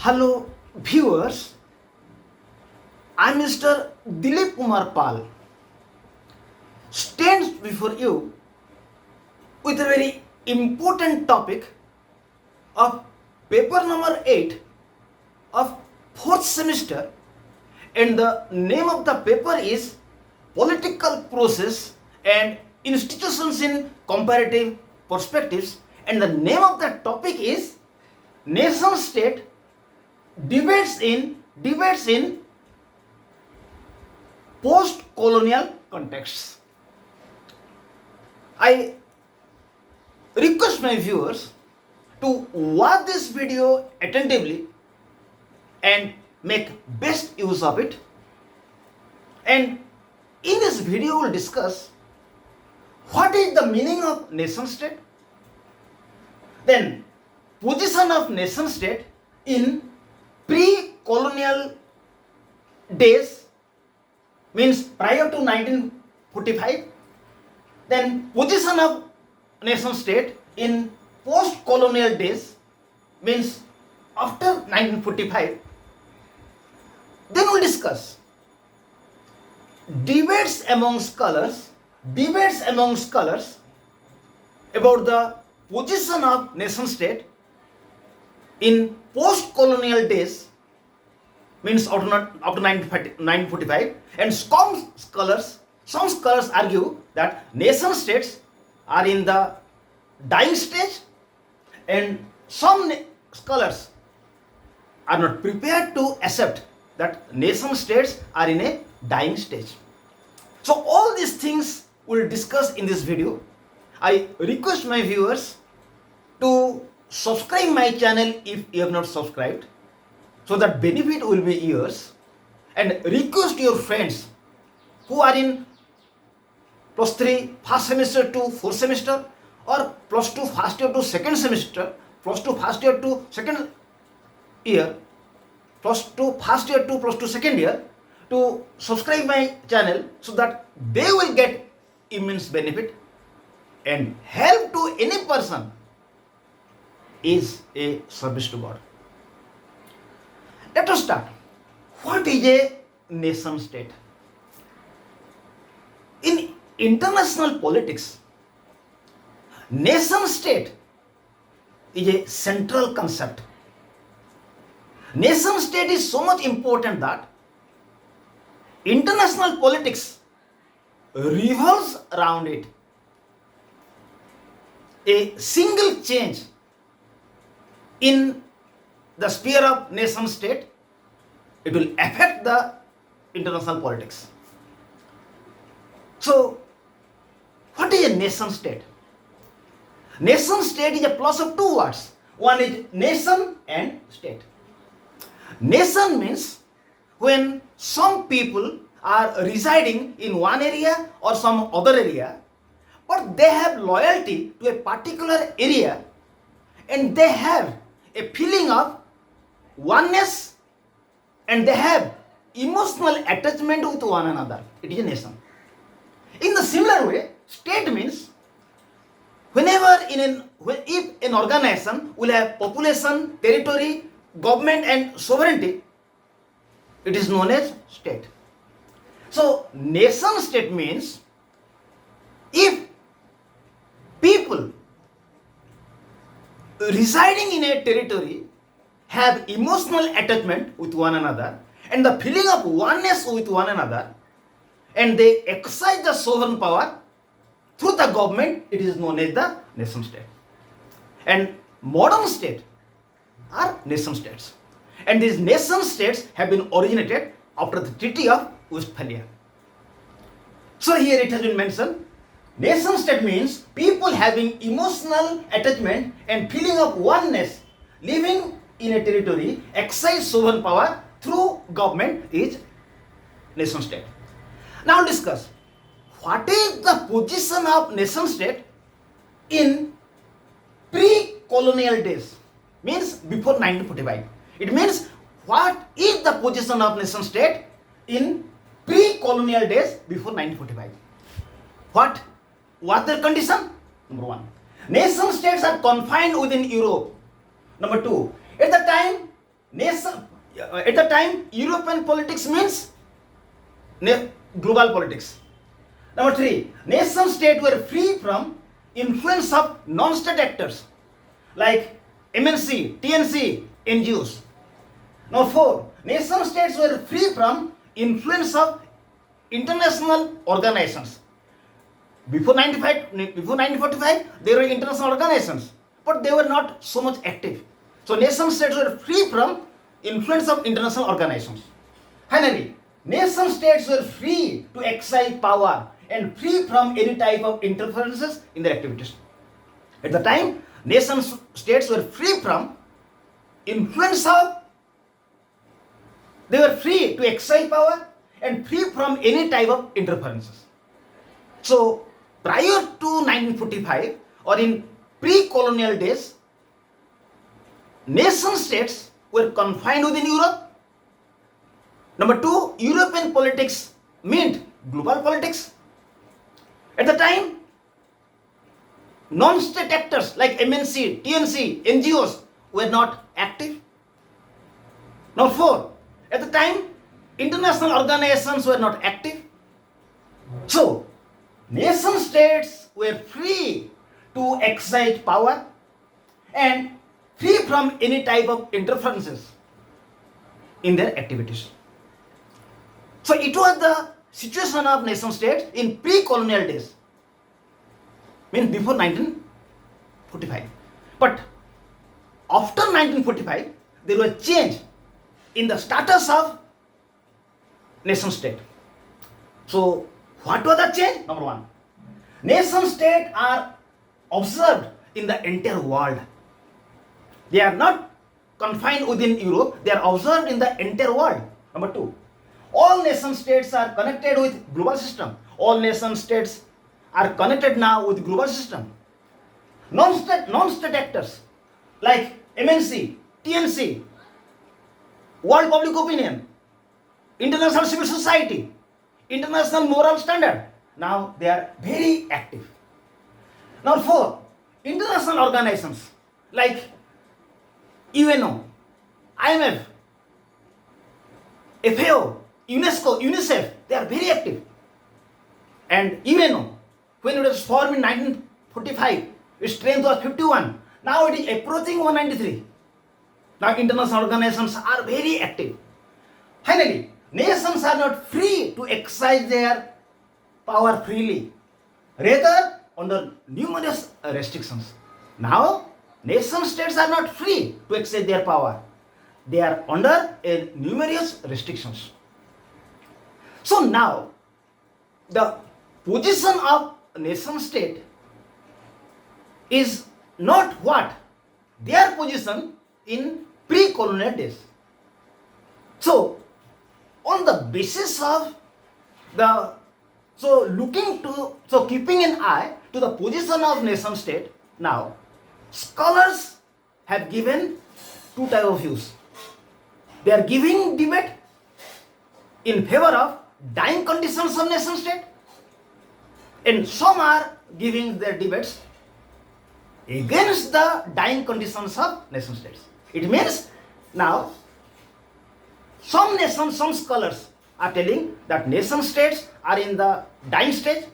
Hello viewers, I am Mr. Dilip Kumar Pal, stands before you with a very important topic of paper number 8 of 4th semester, and the name of the paper is Political Process and Institutions in Comparative Perspectives, and the name of the topic is Nation State Debates in Post-Colonial Contexts. I request my viewers to watch this video attentively and make best use of it. And in this video we'll discuss what is the meaning of nation state, then position of nation state in pre-colonial days, means prior to 1945, then position of nation state in post-colonial days, means after 1945. Then we'll discuss debates among scholars about the position of nation state in post-colonial days, means after 1945, and some scholars argue that nation states are in the dying stage, and some scholars are not prepared to accept that nation states are in a dying stage. So all these things we'll discuss in this video. I request my viewers to subscribe my channel if you have not subscribed, so that benefit will be yours, and request your friends who are in plus 3 first semester to 4th semester, or plus 2 first year to 2nd semester, plus 2 first year to 2nd year, plus 2 first year to plus 2 2nd year, to subscribe my channel, so that they will get immense benefit and help to any person is a service to God. Let us start. What is a nation state? In international politics, nation state is a central concept. Nation state is so much important that international politics revolves around it. A single change in the sphere of nation state, it will affect the international politics. So, what is a nation state? Nation state is a plus of two words. One is nation and state. Nation means when some people are residing in one area or some other area, but they have loyalty to a particular area, and they have a feeling of oneness, and they have emotional attachment with one another. It is a nation. In the similar way, state means if an organization will have population, territory, government and sovereignty, it is known as state. So nation state means if people residing in a territory have emotional attachment with one another and the feeling of oneness with one another, and they exercise the sovereign power through the government, it is known as the nation state. And modern states are nation states, and these nation states have been originated after the Treaty of Westphalia. So here it has been mentioned, nation state means people having emotional attachment and feeling of oneness, living in a territory, exercise sovereign power through government, is nation state. Now discuss what is the position of nation state in pre-colonial days, means before 1945. It means what is the position of nation state in pre-colonial days before 1945. What was their condition? Number 1, nation states are confined within Europe. Number 2, at the time At the time, European politics means global politics. Number 3, nation states were free from influence of non-state actors like MNC, TNC, NGOs. Number 4, nation states were free from influence of international organizations. Before 1945, there were international organizations, but they were not so much active. So nation states were free from influence of international organizations. Finally, nation states were free to exercise power and free from any type of interferences in their activities. At the time, nation states were free from influence of, they were free to exercise power and free from any type of interferences. So, prior to 1945 or in pre-colonial days, nation states were confined within Europe. Number 2, European politics meant global politics. At the time, non-state actors like MNC, TNC, NGOs were not active. Number 4, at the time, international organizations were not active. So, nation states were free to exercise power and free from any type of interferences in their activities. So it was the situation of nation states in pre-colonial days, means before 1945. But after 1945, there was change in the status of nation state. So what was the change? Number 1, nation states are observed in the entire world. They are not confined within Europe, they are observed in the entire world. Number 2, all nation states are connected with global system. All nation states are connected now with global system. Non-state actors like MNC, TNC, world public opinion, international civil society, international moral standard, now they are very active. Number 4, international organizations like UNO, IMF, FAO, UNESCO, UNICEF, they are very active. And UNO, when it was formed in 1945, its strength was 51. Now it is approaching 193. Now international organizations are very active. Finally, nations are not free to exercise their power freely, rather under numerous restrictions. Now, nation states are not free to exercise their power. They are under numerous restrictions. So now, the position of nation state is not what their position in pre-colonial days. So, on the basis of the, keeping an eye to the position of nation state, now scholars have given two types of views. They are giving debate in favor of dying conditions of nation state, and some are giving their debates against the dying conditions of nation states. It means now some scholars are telling that nation states are in the dying stage,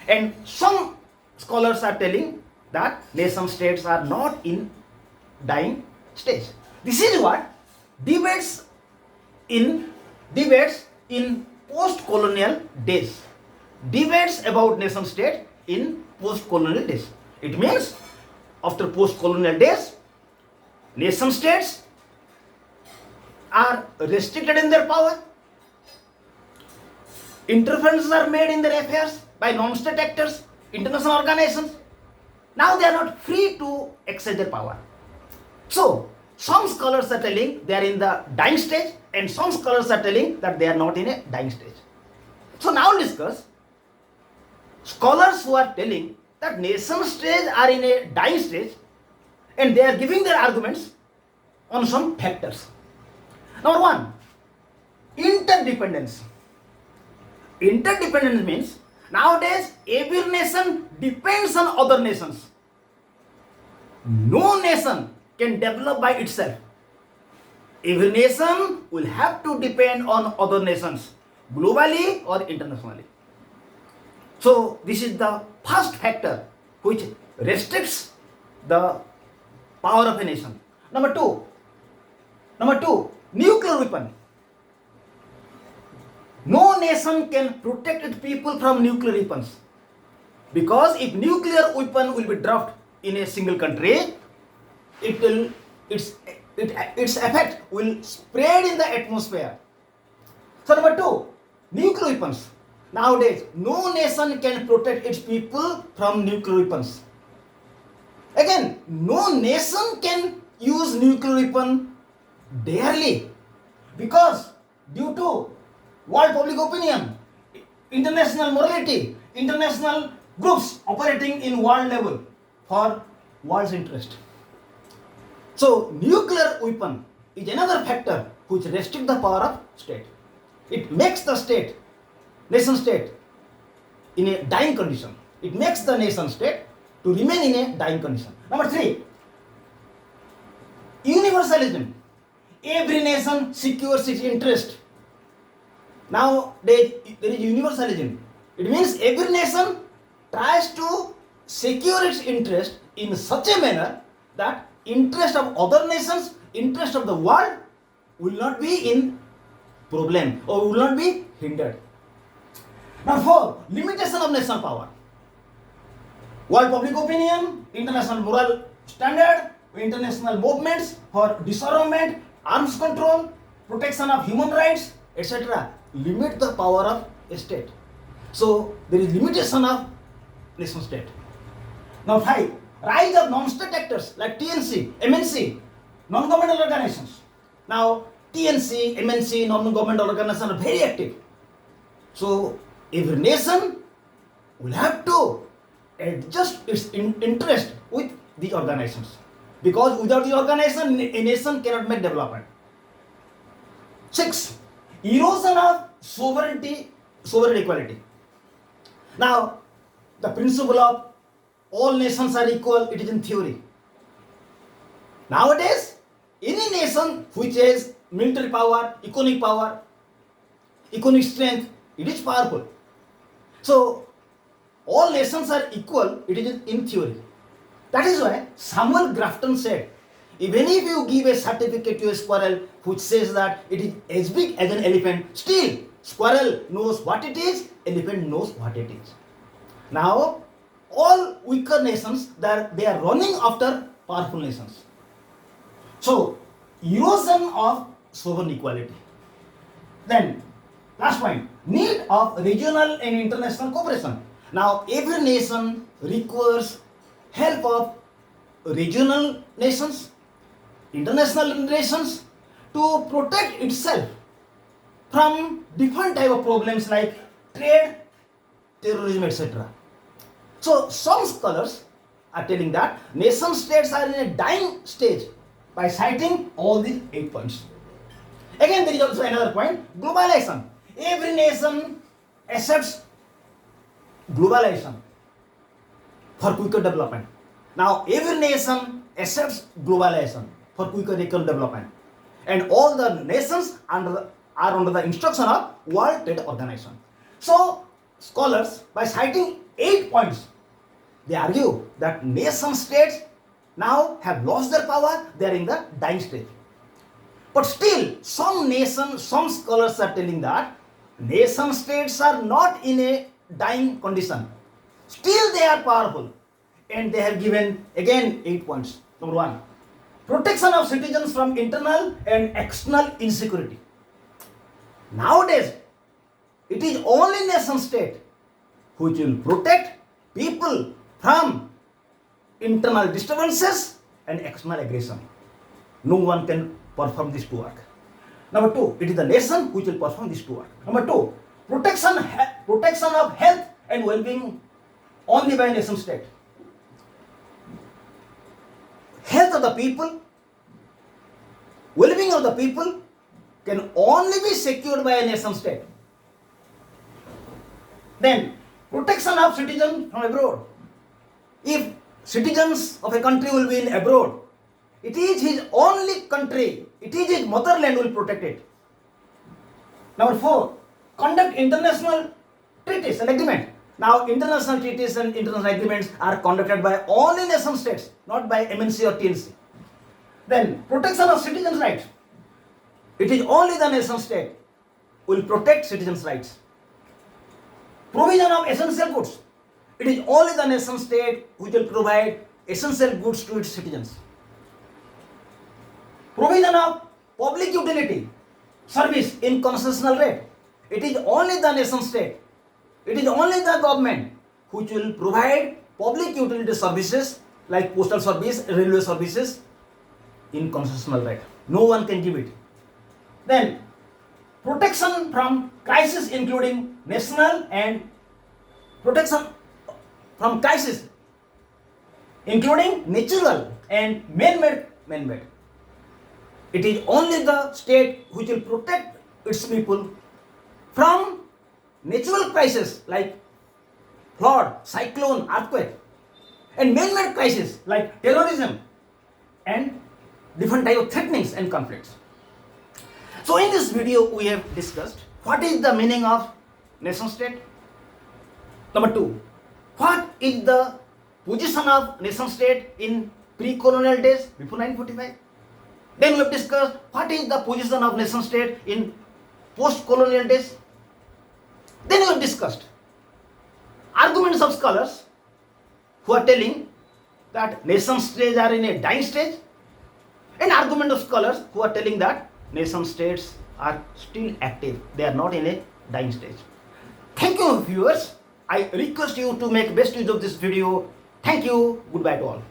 and some scholars are telling that nation states are not in dying stage. This is what debates in post-colonial days. Debates about nation state in post-colonial days. It means after post-colonial days, nation states are restricted in their power. Interferences are made in their affairs by non-state actors, international organizations. Now they are not free to exercise their power. So, some scholars are telling they are in the dying stage, and some scholars are telling that they are not in a dying stage. So now discuss scholars who are telling that nation states are in a dying stage, and they are giving their arguments on some factors. Number 1, interdependence. Interdependence means nowadays every nation depends on other nations. No nation can develop by itself. Every nation will have to depend on other nations, globally or internationally. So this is the first factor which restricts the power of a nation. Number two, nuclear weapon. No nation can protect its people from nuclear weapons, because if nuclear weapon will be dropped in a single country, its effect will spread in the atmosphere. So number two, nuclear weapons. Nowadays, no nation can protect its people from nuclear weapons. Again, no nation can use nuclear weapon daily, because due to world public opinion, international morality, international groups operating in world level for world's interest. So nuclear weapon is another factor which restricts the power of state. It makes the nation state in a dying condition. It makes the nation state to remain in a dying condition. Number three, universalism. Every nation secures its interest. Now there is universalism. It means every nation tries to secure its interest in such a manner that interest of other nations, interest of the world will not be in problem or will not be hindered. Number four, limitation of national power. World public opinion, international moral standard, international movements for disarmament, arms control, protection of human rights, etc. limit the power of a state. So there is limitation of nation state. Now five, rise of non-state actors like TNC, MNC, non-governmental organizations. Now TNC, MNC, non-governmental organizations are very active. So every nation will have to adjust its interest with the organizations, because without the organization, a nation cannot make development. 6. Erosion of sovereign equality. Now, the principle of all nations are equal, it is in theory. Nowadays, any nation which has military power, economic strength, it is powerful. So, all nations are equal, it is in theory. That is why Samuel Grafton said, even if you give a certificate to a squirrel which says that it is as big as an elephant, still squirrel knows what it is, elephant knows what it is. Now, all weaker nations, they are running after powerful nations. So, erosion of sovereign equality. Then, last point, need of regional and international cooperation. Now, every nation requires help of regional nations, international nations to protect itself from different type of problems like trade, terrorism, etc. So some scholars are telling that nation states are in a dying stage by citing all these 8 points. Again, there is also another point, globalization. Every nation accepts globalization for quicker development. Now, every nation accepts globalization for quicker economic development, and all the nations are under the instruction of World Trade Organization. So, scholars, by citing 8 points, they argue that nation states now have lost their power, they are in the dying stage. But still, some scholars are telling that nation states are not in a dying condition. Still they are powerful, and they have given again 8 points. Number 1, protection of citizens from internal and external insecurity. Nowadays, it is only nation state which will protect people from internal disturbances and external aggression. No one can perform these 2 work. Number 2, it is the nation which will perform these 2 work. Number 2, protection of health and well-being only by nation state. Health of the people, well-being of the people can only be secured by a nation state. Then, protection of citizens from abroad. If citizens of a country will be in abroad, it is his only country it is his motherland will protect it. Number 4, conduct international treaties and agreement. Now, international treaties and international agreements are conducted by only nation states, not by MNC or TNC. Then, protection of citizens' rights. It is only the nation state will protect citizens' rights. Provision of essential goods. It is only the nation state which will provide essential goods to its citizens. Provision of public utility service in concessional rate. It is only the nation state, it is only the government which will provide public utility services like postal service, railway services in concessional rate. No one can give it. Then, protection from crisis including national and protection from crisis including natural and man-made. It is only the state which will protect its people from natural crises like flood, cyclone, earthquake, and man-made crises like terrorism and different type of threatenings and conflicts. So in this video we have discussed what is the meaning of nation state. Number 2, what is the position of nation state in pre-colonial days before 1945. Then we have discussed what is the position of nation state in post-colonial days. Then we have discussed arguments of scholars who are telling that nation states are in a dying stage, and argument of scholars who are telling that nation states are still active, they are not in a dying stage. Thank you, viewers. I request you to make best use of this video. Thank you. Goodbye to all.